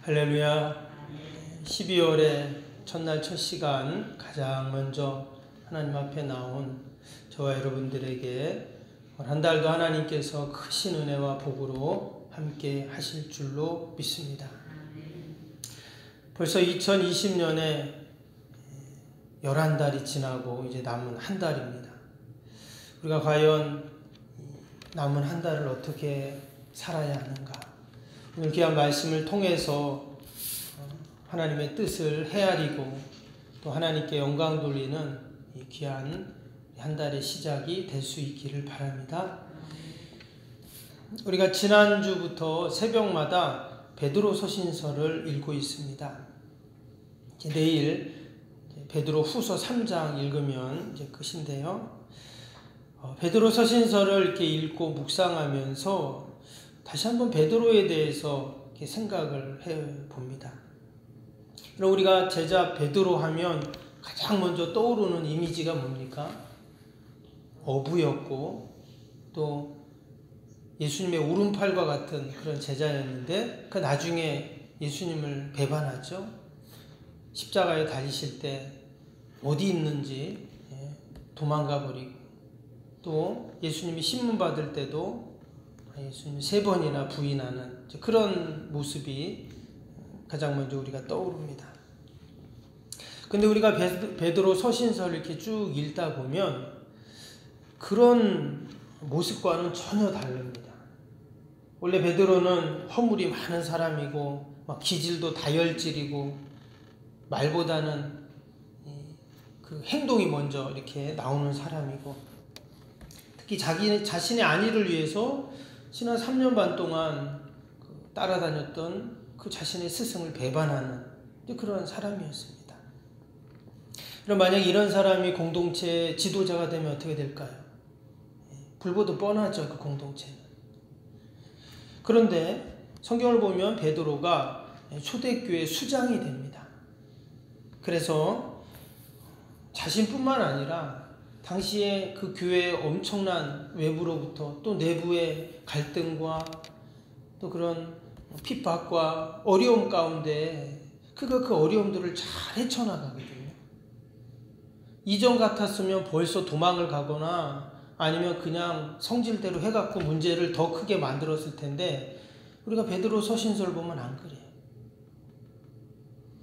할렐루야. 12월의 첫날 첫 시간 가장 먼저 하나님 앞에 나온 저와 여러분들에게 한 달도 하나님께서 크신 은혜와 복으로 함께 하실 줄로 믿습니다. 벌써 2020년에 11달이 지나고 이제 남은 한 달입니다. 우리가 과연 남은 한 달을 어떻게 살아야 하는가? 오늘 귀한 말씀을 통해서 하나님의 뜻을 헤아리고 또 하나님께 영광 돌리는 이 귀한 한 달의 시작이 될 수 있기를 바랍니다. 우리가 지난주부터 새벽마다 베드로 서신서를 읽고 있습니다. 이제 내일 베드로 후서 3장 읽으면 이제 끝인데요. 베드로 서신서를 이렇게 읽고 묵상하면서 다시 한번 베드로에 대해서 이렇게 생각을 해 봅니다. 그럼 우리가 제자 베드로 하면 가장 먼저 떠오르는 이미지가 뭡니까? 어부였고 또 예수님의 오른팔과 같은 그런 제자였는데 그 나중에 예수님을 배반하죠. 십자가에 달리실 때 어디 있는지 도망가 버리고 또 예수님이 신문 받을 때도 예수님 3번이나 부인하는 그런 모습이 가장 먼저 우리가 떠오릅니다. 근데 우리가 베드로 서신서를 이렇게 쭉 읽다 보면 그런 모습과는 전혀 다릅니다. 원래 베드로는 허물이 많은 사람이고 막 기질도 다혈질이고 말보다는 그 행동이 먼저 이렇게 나오는 사람이고 특히 자기 자신의 안위를 위해서 지난 3년 반 동안 따라다녔던 그 자신의 스승을 배반하는 그런 사람이었습니다. 그럼 만약 이런 사람이 공동체의 지도자가 되면 어떻게 될까요? 불보듯 뻔하죠, 그 공동체는. 그런데 성경을 보면 베드로가 초대교회 수장이 됩니다. 그래서 자신뿐만 아니라 당시에 그 교회의 엄청난 외부로부터 또 내부의 갈등과 또 그런 핍박과 어려움 가운데 그가 그 어려움들을 잘 헤쳐나가거든요. 이전 같았으면 벌써 도망을 가거나 아니면 그냥 성질대로 해갖고 문제를 더 크게 만들었을 텐데 우리가 베드로 서신서를 보면 안 그래요.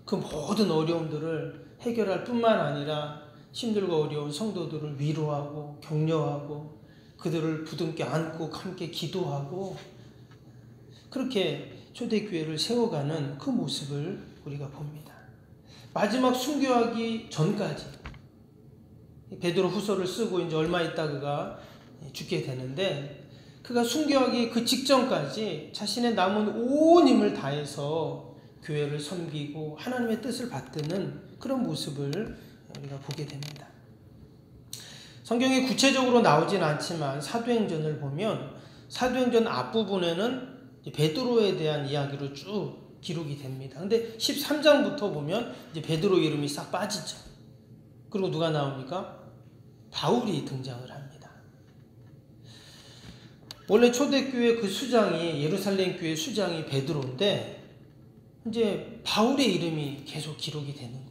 그 모든 어려움들을 해결할 뿐만 아니라 힘들고 어려운 성도들을 위로하고 격려하고 그들을 부둥켜 안고 함께 기도하고 그렇게 초대교회를 세워가는 그 모습을 우리가 봅니다. 마지막 순교하기 전까지 베드로 후서를 쓰고 이제 얼마 있다 그가 죽게 되는데 그가 순교하기 그 직전까지 자신의 남은 온 힘을 다해서 교회를 섬기고 하나님의 뜻을 받드는 그런 모습을 우리가 보게 됩니다. 성경에 구체적으로 나오진 않지만 사도행전을 보면 사도행전 앞부분에는 베드로에 대한 이야기로 쭉 기록이 됩니다. 근데 13장부터 보면 이제 베드로 이름이 싹 빠지죠. 그리고 누가 나옵니까? 바울이 등장을 합니다. 원래 초대교회 그 수장이 예루살렘 교회 수장이 베드로인데 이제 바울의 이름이 계속 기록이 되는 거예요.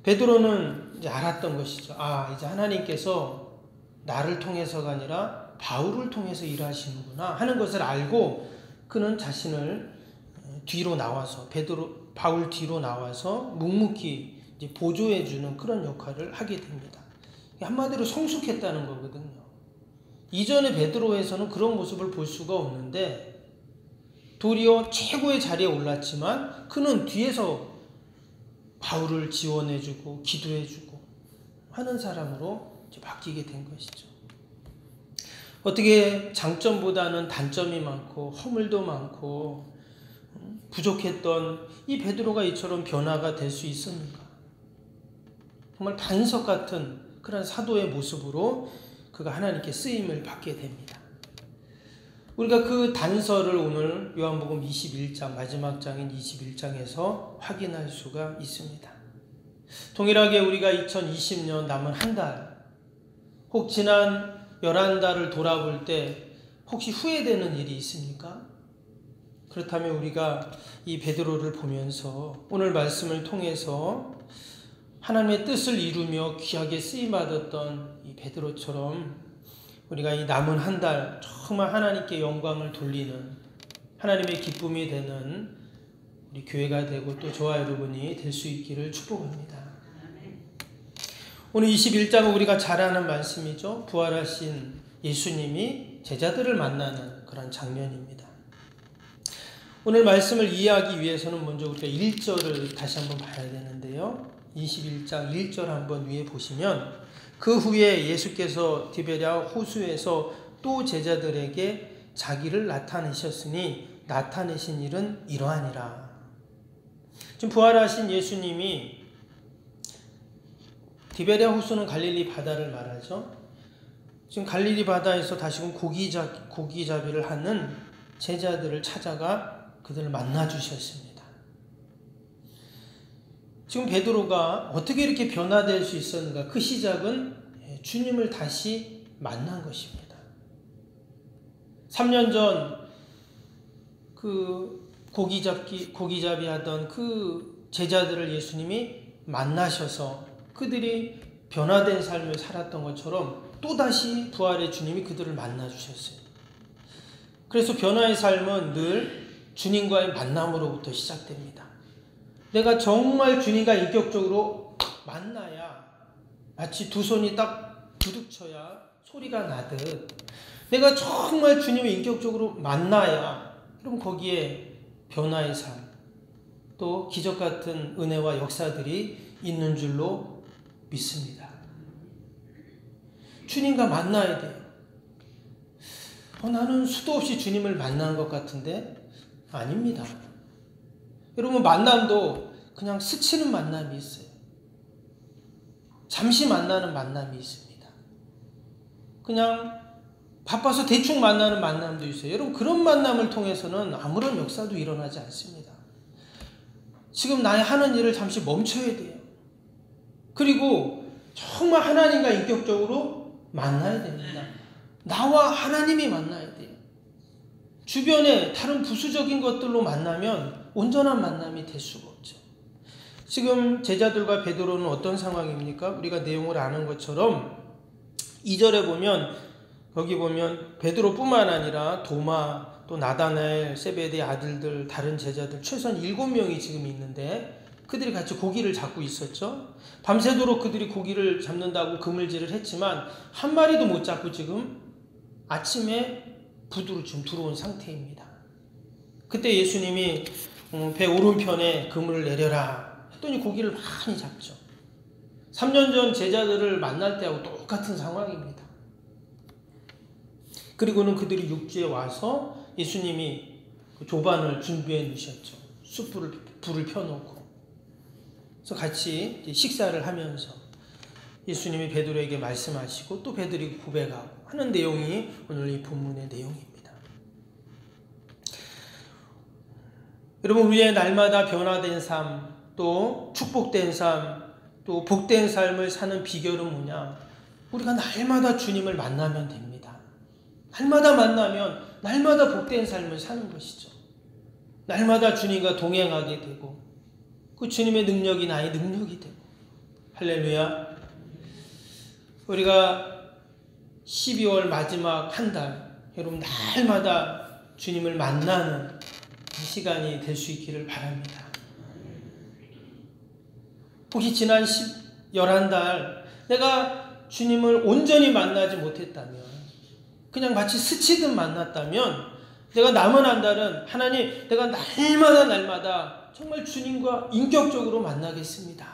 베드로는 이제 알았던 것이죠. 이제 하나님께서 나를 통해서가 아니라 바울을 통해서 일하시는구나 하는 것을 알고 그는 자신을 뒤로 나와서 바울 뒤로 나와서 묵묵히 이제 보조해주는 그런 역할을 하게 됩니다. 한마디로 성숙했다는 거거든요. 이전에 베드로에서는 그런 모습을 볼 수가 없는데 도리어 최고의 자리에 올랐지만 그는 뒤에서 바울을 지원해주고 기도해주고 하는 사람으로 이제 바뀌게 된 것이죠. 어떻게 장점보다는 단점이 많고 허물도 많고 부족했던 이 베드로가 이처럼 변화가 될 수 있습니까? 정말 반석 같은 그런 사도의 모습으로 그가 하나님께 쓰임을 받게 됩니다. 우리가 그 단서를 오늘 요한복음 21장 마지막 장인 21장에서 확인할 수가 있습니다. 동일하게 우리가 2020년 남은 한 달, 혹 지난 11달을 돌아볼 때 혹시 후회되는 일이 있습니까? 그렇다면 우리가 이 베드로를 보면서 오늘 말씀을 통해서 하나님의 뜻을 이루며 귀하게 쓰임받았던 이 베드로처럼 우리가 이 남은 한 달 정말 하나님께 영광을 돌리는 하나님의 기쁨이 되는 우리 교회가 되고 또 저와 여러분이 될 수 있기를 축복합니다. 오늘 21장은 우리가 잘 아는 말씀이죠. 부활하신 예수님이 제자들을 만나는 그런 장면입니다. 오늘 말씀을 이해하기 위해서는 먼저 우리가 1절을 다시 한번 봐야 되는데요. 21장 1절 한번 위에 보시면 그 후에 예수께서 디베랴 호수에서 또 제자들에게 자기를 나타내셨으니 나타내신 일은 이러하니라. 지금 부활하신 예수님이 디베랴 호수는 갈릴리 바다를 말하죠. 지금 갈릴리 바다에서 다시금 고기잡이를 하는 제자들을 찾아가 그들을 만나 주셨습니다. 지금 베드로가 어떻게 이렇게 변화될 수 있었는가? 그 시작은 주님을 다시 만난 것입니다. 3년 전 그 고기잡이 하던 그 제자들을 예수님이 만나셔서 그들이 변화된 삶을 살았던 것처럼 또다시 부활의 주님이 그들을 만나 주셨어요. 그래서 변화의 삶은 늘 주님과의 만남으로부터 시작됩니다. 내가 정말 주님과 인격적으로 만나야 마치 두 손이 딱 부딪혀야 소리가 나듯 내가 정말 주님을 인격적으로 만나야 그럼 거기에 변화의 삶 또 기적 같은 은혜와 역사들이 있는 줄로 믿습니다. 주님과 만나야 돼요. 나는 수도 없이 주님을 만난 것 같은데 아닙니다. 여러분 만남도 그냥 스치는 만남이 있어요. 잠시 만나는 만남이 있습니다. 그냥 바빠서 대충 만나는 만남도 있어요. 여러분 그런 만남을 통해서는 아무런 역사도 일어나지 않습니다. 지금 나의 하는 일을 잠시 멈춰야 돼요. 그리고 정말 하나님과 인격적으로 만나야 됩니다. 나와 하나님이 만나야 돼요. 주변에 다른 부수적인 것들로 만나면 온전한 만남이 될 수가 없죠. 지금 제자들과 베드로는 어떤 상황입니까? 우리가 내용을 아는 것처럼 2절에 보면 거기 보면 베드로뿐만 아니라 도마 또 나다나엘 세베대의 아들들 다른 제자들 최소한 7명이 지금 있는데 그들이 같이 고기를 잡고 있었죠. 밤새도록 그들이 고기를 잡는다고 그물질을 했지만 한 마리도 못 잡고 지금 아침에 부두로 지금 들어온 상태입니다. 그때 예수님이 배 오른편에 그물을 내려라 했더니 고기를 많이 잡죠. 3년 전 제자들을 만날 때하고 똑같은 상황입니다. 그리고는 그들이 육지에 와서 예수님이 그 조반을 준비해 놓으셨죠. 불을 펴놓고. 그래서 같이 식사를 하면서 예수님이 베드로에게 말씀하시고 또 베드로가 고백하고 하는 내용이 오늘 이 본문의 내용입니다. 여러분 우리의 날마다 변화된 삶, 또 축복된 삶, 또 복된 삶을 사는 비결은 뭐냐? 우리가 날마다 주님을 만나면 됩니다. 날마다 만나면 날마다 복된 삶을 사는 것이죠. 날마다 주님과 동행하게 되고 그 주님의 능력이 나의 능력이 되고 할렐루야. 우리가 12월 마지막 한 달 여러분 날마다 주님을 만나는 시간이 될 수 있기를 바랍니다. 혹시 지난 11달 내가 주님을 온전히 만나지 못했다면 그냥 마치 스치듯 만났다면 내가 남은 한 달은 하나님 내가 날마다 정말 주님과 인격적으로 만나겠습니다.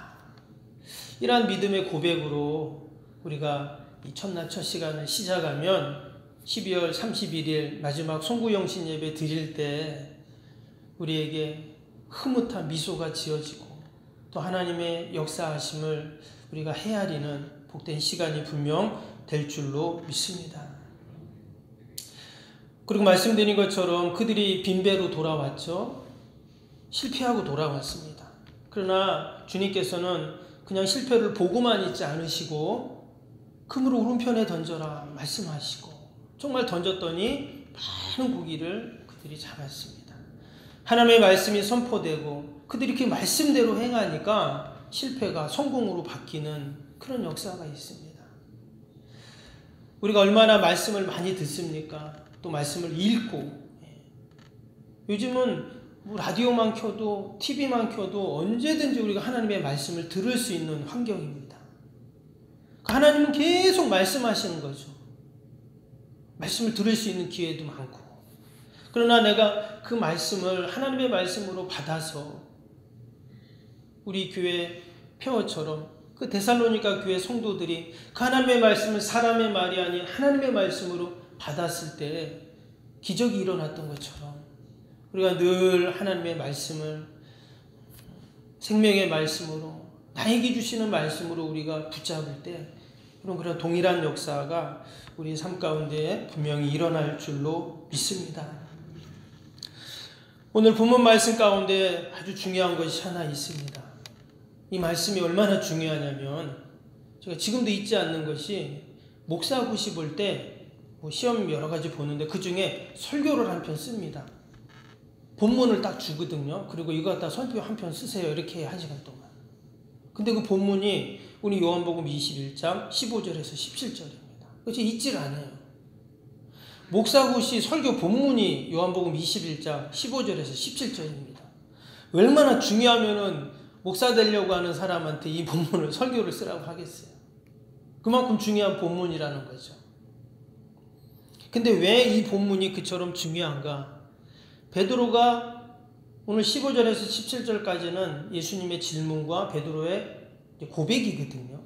이러한 믿음의 고백으로 우리가 이 첫날 첫 시간을 시작하면 12월 31일 마지막 송구영신 예배 드릴 때 우리에게 흐뭇한 미소가 지어지고 또 하나님의 역사하심을 우리가 헤아리는 복된 시간이 분명 될 줄로 믿습니다. 그리고 말씀드린 것처럼 그들이 빈배로 돌아왔죠. 실패하고 돌아왔습니다. 그러나 주님께서는 그냥 실패를 보고만 있지 않으시고 그물을 오른편에 던져라 말씀하시고 정말 던졌더니 많은 고기를 그들이 잡았습니다. 하나님의 말씀이 선포되고 그들이 이렇게 말씀대로 행하니까 실패가 성공으로 바뀌는 그런 역사가 있습니다. 우리가 얼마나 말씀을 많이 듣습니까? 또 말씀을 읽고, 요즘은 라디오만 켜도 TV만 켜도 언제든지 우리가 하나님의 말씀을 들을 수 있는 환경입니다. 하나님은 계속 말씀하시는 거죠. 말씀을 들을 수 있는 기회도 많고. 그러나 내가 그 말씀을 하나님의 말씀으로 받아서 우리 교회 폐허처럼 그 데살로니가 교회 성도들이 그 하나님의 말씀을 사람의 말이 아닌 하나님의 말씀으로 받았을 때 기적이 일어났던 것처럼 우리가 늘 하나님의 말씀을 생명의 말씀으로 나에게 주시는 말씀으로 우리가 붙잡을 때 그런 동일한 역사가 우리의 삶 가운데 분명히 일어날 줄로 믿습니다. 오늘 본문 말씀 가운데 아주 중요한 것이 하나 있습니다. 이 말씀이 얼마나 중요하냐면 제가 지금도 잊지 않는 것이 목사고시 볼 때 시험 여러 가지 보는데 그 중에 설교를 한 편 씁니다. 본문을 딱 주거든요. 그리고 이거 갖다 설교 한 편 쓰세요. 이렇게 1시간 동안. 근데 그 본문이 우리 요한복음 21장 15절에서 17절입니다. 그래서 잊질 않아요. 목사고시 설교 본문이 요한복음 21장 15절에서 17절입니다. 얼마나 중요하면은 목사 되려고 하는 사람한테 이 본문을 설교를 쓰라고 하겠어요. 그만큼 중요한 본문이라는 거죠. 근데 왜 이 본문이 그처럼 중요한가? 베드로가 오늘 15절에서 17절까지는 예수님의 질문과 베드로의 고백이거든요.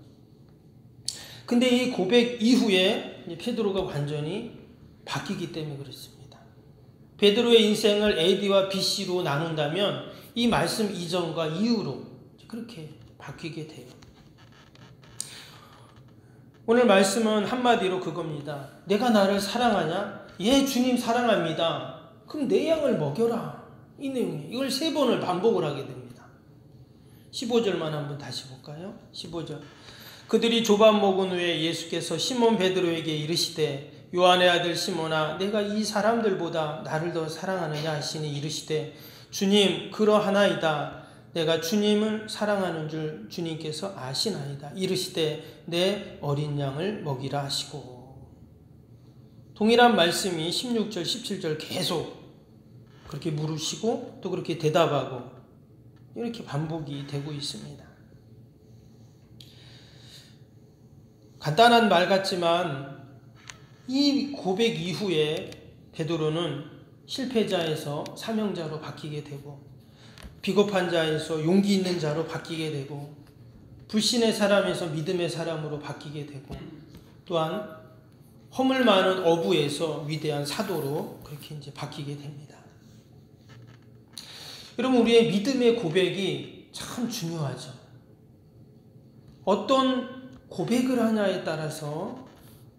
근데 이 고백 이후에 베드로가 완전히 바뀌기 때문에 그렇습니다. 베드로의 인생을 AD와 BC로 나눈다면 이 말씀 이전과 이후로 그렇게 바뀌게 돼요. 오늘 말씀은 한마디로 그겁니다. 내가 나를 사랑하냐? 예, 주님 사랑합니다. 그럼 내 양을 먹여라. 이 내용이에요. 이걸 3번을 반복을 하게 됩니다. 15절만 한번 다시 볼까요? 15절. 그들이 조반 먹은 후에 예수께서 시몬 베드로에게 이르시되 요한의 아들 시몬아 내가 이 사람들보다 나를 더 사랑하느냐 하시니 이르시되 주님 그러하나이다. 내가 주님을 사랑하는 줄 주님께서 아시나이다. 이르시되 내 어린 양을 먹이라 하시고. 동일한 말씀이 16절 17절 계속 그렇게 물으시고 또 그렇게 대답하고 이렇게 반복이 되고 있습니다. 간단한 말 같지만 이 고백 이후에 베드로는 실패자에서 사명자로 바뀌게 되고 비겁한 자에서 용기 있는 자로 바뀌게 되고 불신의 사람에서 믿음의 사람으로 바뀌게 되고 또한 허물 많은 어부에서 위대한 사도로 그렇게 이제 바뀌게 됩니다. 여러분 우리의 믿음의 고백이 참 중요하죠. 어떤 고백을 하냐에 따라서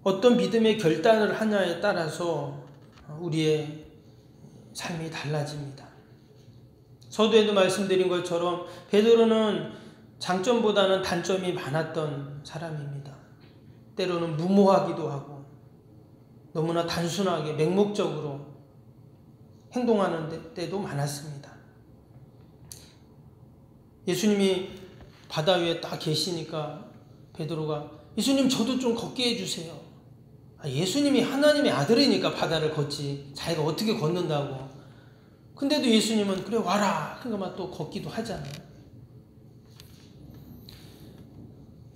어떤 믿음의 결단을 하냐에 따라서 우리의 삶이 달라집니다. 서두에도 말씀드린 것처럼 베드로는 장점보다는 단점이 많았던 사람입니다. 때로는 무모하기도 하고 너무나 단순하게 맹목적으로 행동하는 때도 많았습니다. 예수님이 바다 위에 딱 계시니까 베드로가 예수님 저도 좀 걷게 해주세요. 예수님이 하나님의 아들이니까 바다를 걷지 자기가 어떻게 걷는다고. 근데도 예수님은 그래 와라. 그러니까 또 걷기도 하잖아요.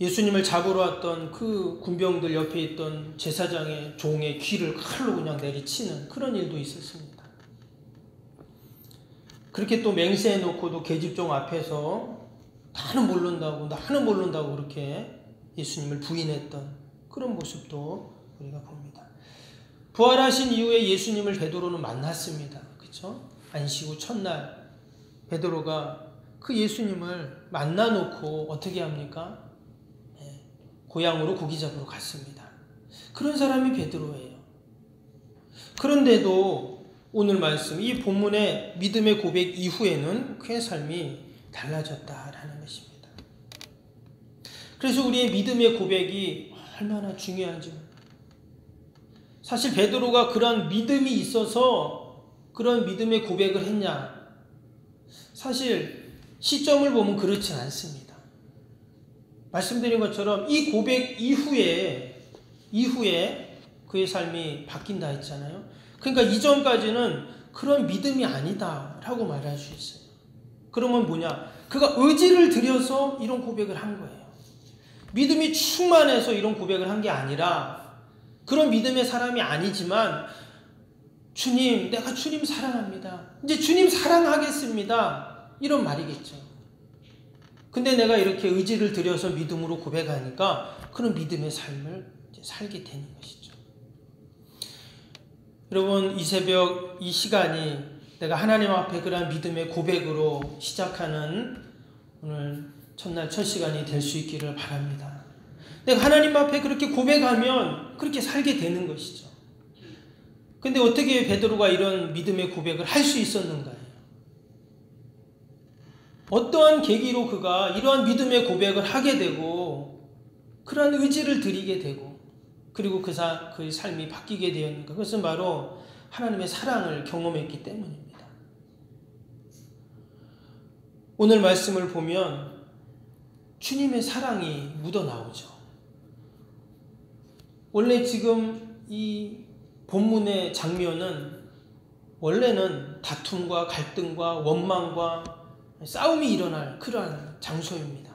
예수님을 잡으러 왔던 그 군병들 옆에 있던 제사장의 종의 귀를 칼로 그냥 내리치는 그런 일도 있었습니다. 그렇게 또 맹세해 놓고도 계집종 앞에서 나는 모른다고 그렇게 예수님을 부인했던 그런 모습도 우리가 봅니다. 부활하신 이후에 예수님을 베드로는 만났습니다. 그렇죠? 안식 후 첫날 베드로가 그 예수님을 만나놓고 어떻게 합니까? 고향으로 고기 잡으러 갔습니다. 그런 사람이 베드로예요. 그런데도 오늘 말씀 이 본문의 믿음의 고백 이후에는 그의 삶이 달라졌다라는 것입니다. 그래서 우리의 믿음의 고백이 얼마나 중요한지. 사실 베드로가 그런 믿음이 있어서 그런 믿음의 고백을 했냐? 사실 시점을 보면 그렇진 않습니다. 말씀드린 것처럼 이 고백 이후에 그의 삶이 바뀐다 했잖아요. 그러니까 이전까지는 그런 믿음이 아니다라고 말할 수 있어요. 그러면 뭐냐? 그가 의지를 들여서 이런 고백을 한 거예요. 믿음이 충만해서 이런 고백을 한 게 아니라 그런 믿음의 사람이 아니지만 주님, 내가 주님 사랑합니다. 이제 주님 사랑하겠습니다. 이런 말이겠죠. 근데 내가 이렇게 의지를 들여서 믿음으로 고백하니까 그런 믿음의 삶을 이제 살게 되는 것이죠. 여러분, 이 새벽 이 시간이 내가 하나님 앞에 그러한 믿음의 고백으로 시작하는 오늘 첫날 첫 시간이 될 수 있기를 바랍니다. 내가 하나님 앞에 그렇게 고백하면 그렇게 살게 되는 것이죠. 근데 어떻게 베드로가 이런 믿음의 고백을 할 수 있었는가요? 어떠한 계기로 그가 이러한 믿음의 고백을 하게 되고 그러한 의지를 드리게 되고 그리고 그의 삶이 바뀌게 되었는가? 그것은 바로 하나님의 사랑을 경험했기 때문입니다. 오늘 말씀을 보면 주님의 사랑이 묻어나오죠. 원래 지금 이 본문의 장면은 원래는 다툼과 갈등과 원망과 싸움이 일어날 그러한 장소입니다.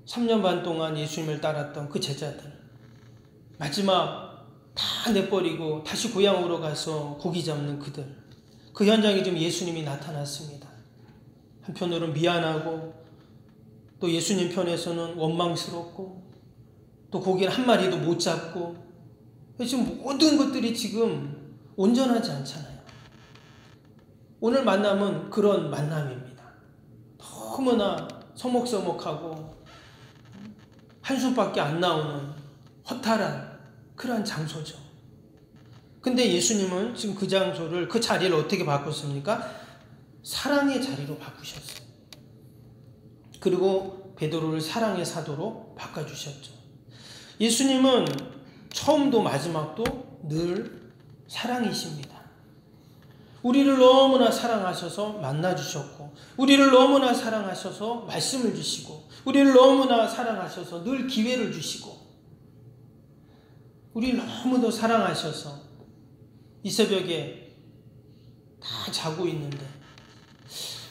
3년 반 동안 예수님을 따랐던 그 제자들 마지막 다 내버리고 다시 고향으로 가서 고기 잡는 그들, 그 현장에 지금 예수님이 나타났습니다. 한편으로는 미안하고 또 예수님 편에서는 원망스럽고 또 고기를 한 마리도 못 잡고 지금 모든 것들이 지금 온전하지 않잖아요. 오늘 만남은 그런 만남입니다. 너무나 서먹서먹하고 한숨밖에 안 나오는 허탈한 그러한 장소죠. 근데 예수님은 지금 그 장소를, 그 자리를 어떻게 바꿨습니까? 사랑의 자리로 바꾸셨어요. 그리고 베드로를 사랑의 사도로 바꿔주셨죠. 예수님은 처음도 마지막도 늘 사랑이십니다. 우리를 너무나 사랑하셔서 만나주셨고 우리를 너무나 사랑하셔서 말씀을 주시고 우리를 너무나 사랑하셔서 늘 기회를 주시고 우리를 너무도 사랑하셔서 이 새벽에 다 자고 있는데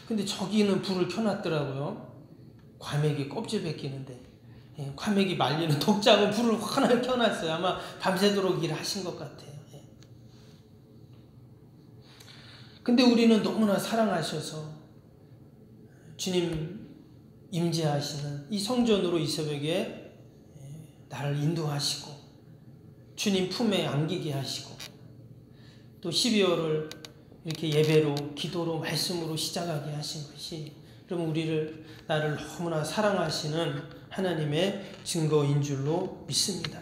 근데 저기는 불을 켜놨더라고요. 과메기 껍질 벗기는데 과메기 말리는 독자고 불을 환하게 켜놨어요. 아마 밤새도록 일을 하신 것 같아요. 근데 우리는 너무나 사랑하셔서 주님 임재하시는 이 성전으로 이 새벽에 나를 인도하시고 주님 품에 안기게 하시고 또 12월을 이렇게 예배로 기도로 말씀으로 시작하게 하신 것이 여러분 나를 너무나 사랑하시는 하나님의 증거인 줄로 믿습니다.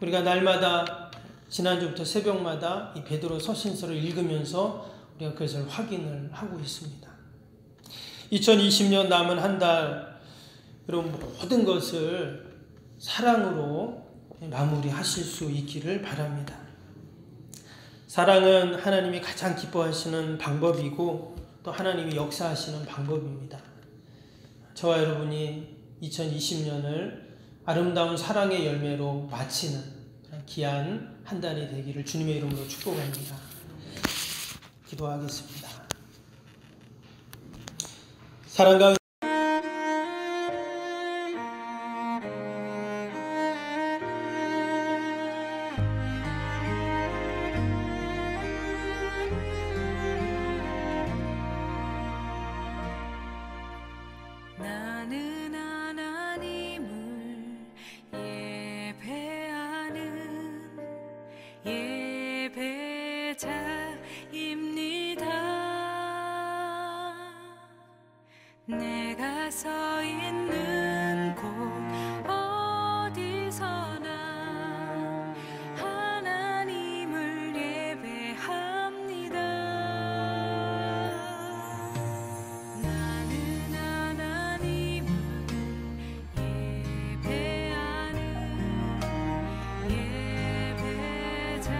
우리가 날마다 지난주부터 새벽마다 이 베드로 서신서를 읽으면서 우리가 그것을 확인을 하고 있습니다. 2020년 남은 한 달 여러분 모든 것을 사랑으로 마무리하실 수 있기를 바랍니다. 사랑은 하나님이 가장 기뻐하시는 방법이고 또 하나님이 역사하시는 방법입니다. 저와 여러분이 2020년을 아름다운 사랑의 열매로 마치는 귀한 한 달이 되기를 주님의 이름으로 축복합니다. 기도하겠습니다. 사랑과 내가 서 있는 곳 어디서나 하나님을 예배합니다. 나는 하나님을 예배하는 예배자입니다.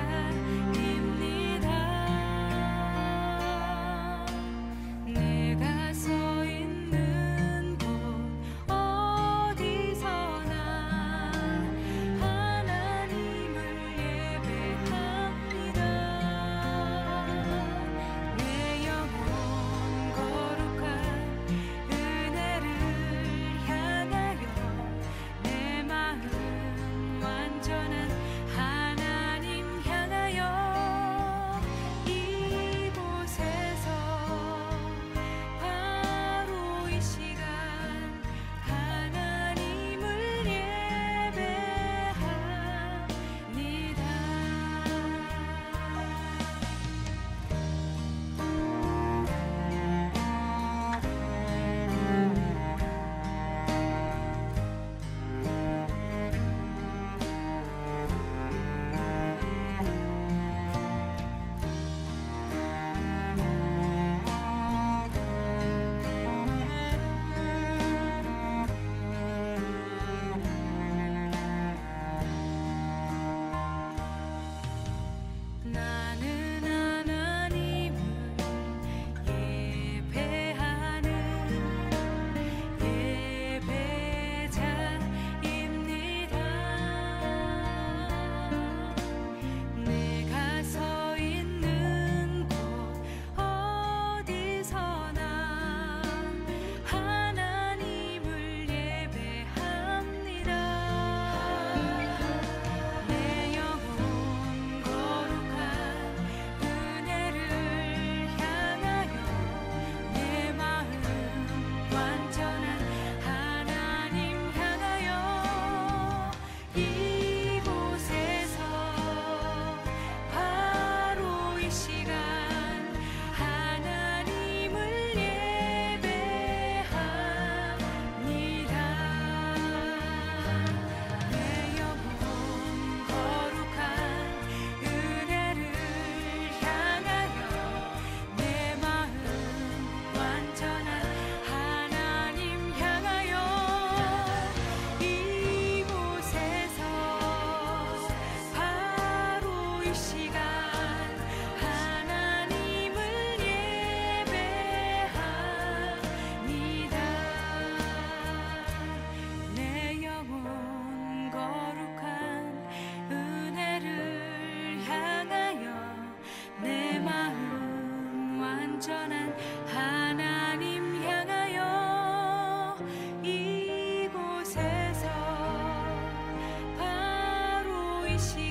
계시